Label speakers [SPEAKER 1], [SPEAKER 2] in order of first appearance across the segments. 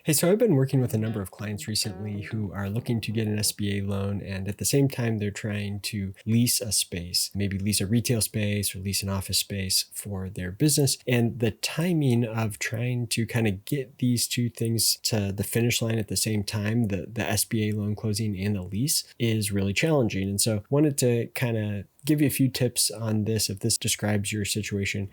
[SPEAKER 1] Hey, so I've been working with a number of clients recently who are looking to get an SBA loan, and at the same time, they're trying to lease a space, maybe lease a retail space or lease an office space for their business. And the timing of trying to kind of get these two things to the finish line at the same time, the SBA loan closing and the lease, is really challenging. And so, wanted to kind of give you a few tips on this if this describes your situation.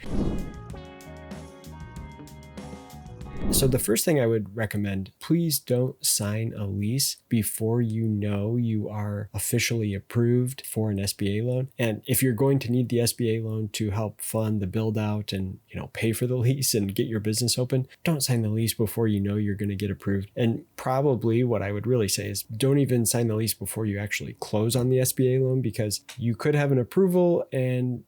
[SPEAKER 1] So the first thing I would recommend, please don't sign a lease before you know you are officially approved for an SBA loan. And if you're going to need the SBA loan to help fund the build out and, pay for the lease and get your business open, don't sign the lease before you know you're going to get approved. And probably what I would really say is don't even sign the lease before you actually close on the SBA loan, because you could have an approval and,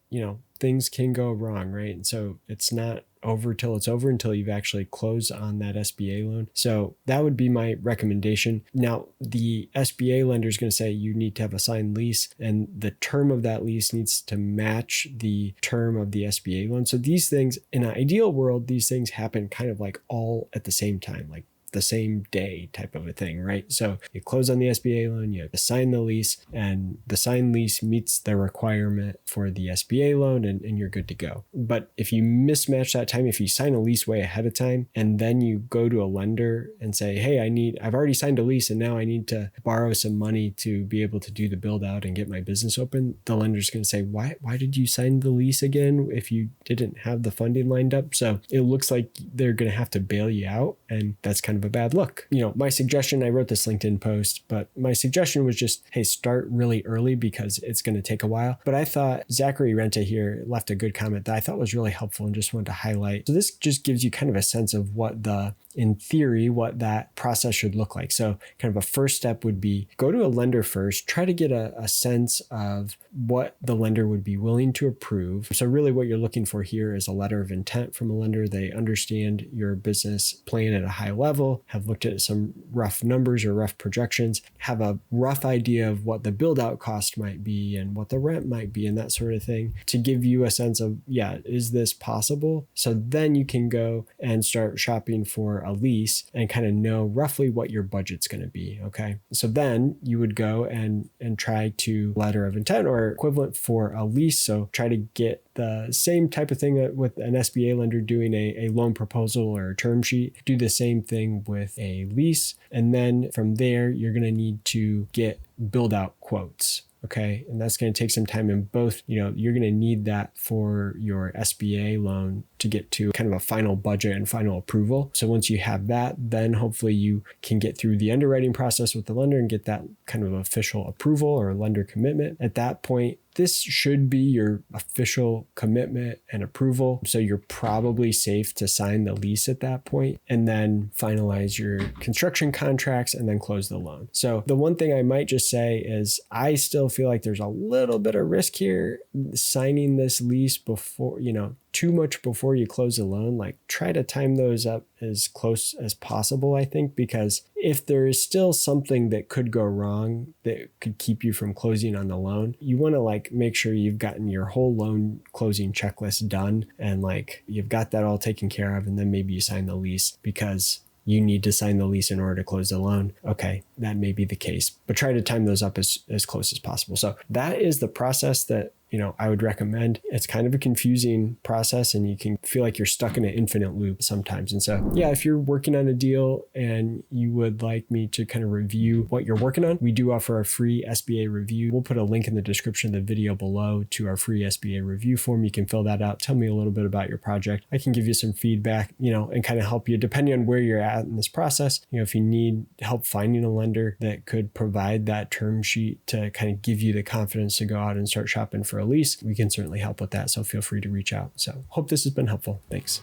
[SPEAKER 1] things can go wrong, right? And so it's not over till it's over until you've actually closed on that SBA loan. So that would be my recommendation. Now, the SBA lender is going to say you need to have a signed lease, and the term of that lease needs to match the term of the SBA loan. So these things, in an ideal world, these things happen kind of like all at the same time, like the same day type of a thing, right? So you close on the SBA loan, you have to sign the lease, and the signed lease meets the requirement for the SBA loan, and you're good to go. But if you mismatch that time, if you sign a lease way ahead of time, and then you go to a lender and say, hey, I've already signed a lease and now I need to borrow some money to be able to do the build out and get my business open, the lender's going to say, why did you sign the lease again if you didn't have the funding lined up? So it looks like they're going to have to bail you out, and that's kind of a bad look. My suggestion, I wrote this LinkedIn post, but my suggestion was just, hey, start really early because it's going to take a while. But I thought Zachary Renta here left a good comment that I thought was really helpful and just wanted to highlight. So this just gives you kind of a sense of in theory, what that process should look like. So kind of a first step would be go to a lender first, try to get a sense of what the lender would be willing to approve. So really what you're looking for here is a letter of intent from a lender. They understand your business plan at a high level, have looked at some rough numbers or rough projections, have a rough idea of what the build out cost might be and what the rent might be and that sort of thing, to give you a sense of, is this possible? So then you can go and start shopping for a lease and kind of know roughly what your budget's going to be. Okay. So then you would go and try to letter of intent or equivalent for a lease. So try to get the same type of thing with an SBA lender doing a loan proposal or a term sheet. Do the same thing with a lease. And then from there, you're going to need to get build out quotes. Okay. And that's going to take some time in both, you're going to need that for your SBA loan to get to kind of a final budget and final approval. So once you have that, then hopefully you can get through the underwriting process with the lender and get that kind of official approval or lender commitment. At that point, this should be your official commitment and approval. So you're probably safe to sign the lease at that point and then finalize your construction contracts and then close the loan. So the one thing I might just say is I still feel like there's a little bit of risk here signing this lease before, too much before you close the loan. Like, try to time those up as close as possible, I think, because if there is still something that could go wrong that could keep you from closing on the loan, you want to make sure you've gotten your whole loan closing checklist done and you've got that all taken care of, and then maybe you sign the lease because you need to sign the lease in order to close the loan. Okay, that may be the case, but try to time those up as close as possible. So that is the process that I would recommend. It's kind of a confusing process and you can feel like you're stuck in an infinite loop sometimes. And so, if you're working on a deal and you would like me to kind of review what you're working on, we do offer a free SBA review. We'll put a link in the description of the video below to our free SBA review form. You can fill that out. Tell me a little bit about your project. I can give you some feedback, and kind of help you depending on where you're at in this process. If you need help finding a lender that could provide that term sheet to kind of give you the confidence to go out and start shopping for a lease, we can certainly help with that. So feel free to reach out. So hope this has been helpful. Thanks.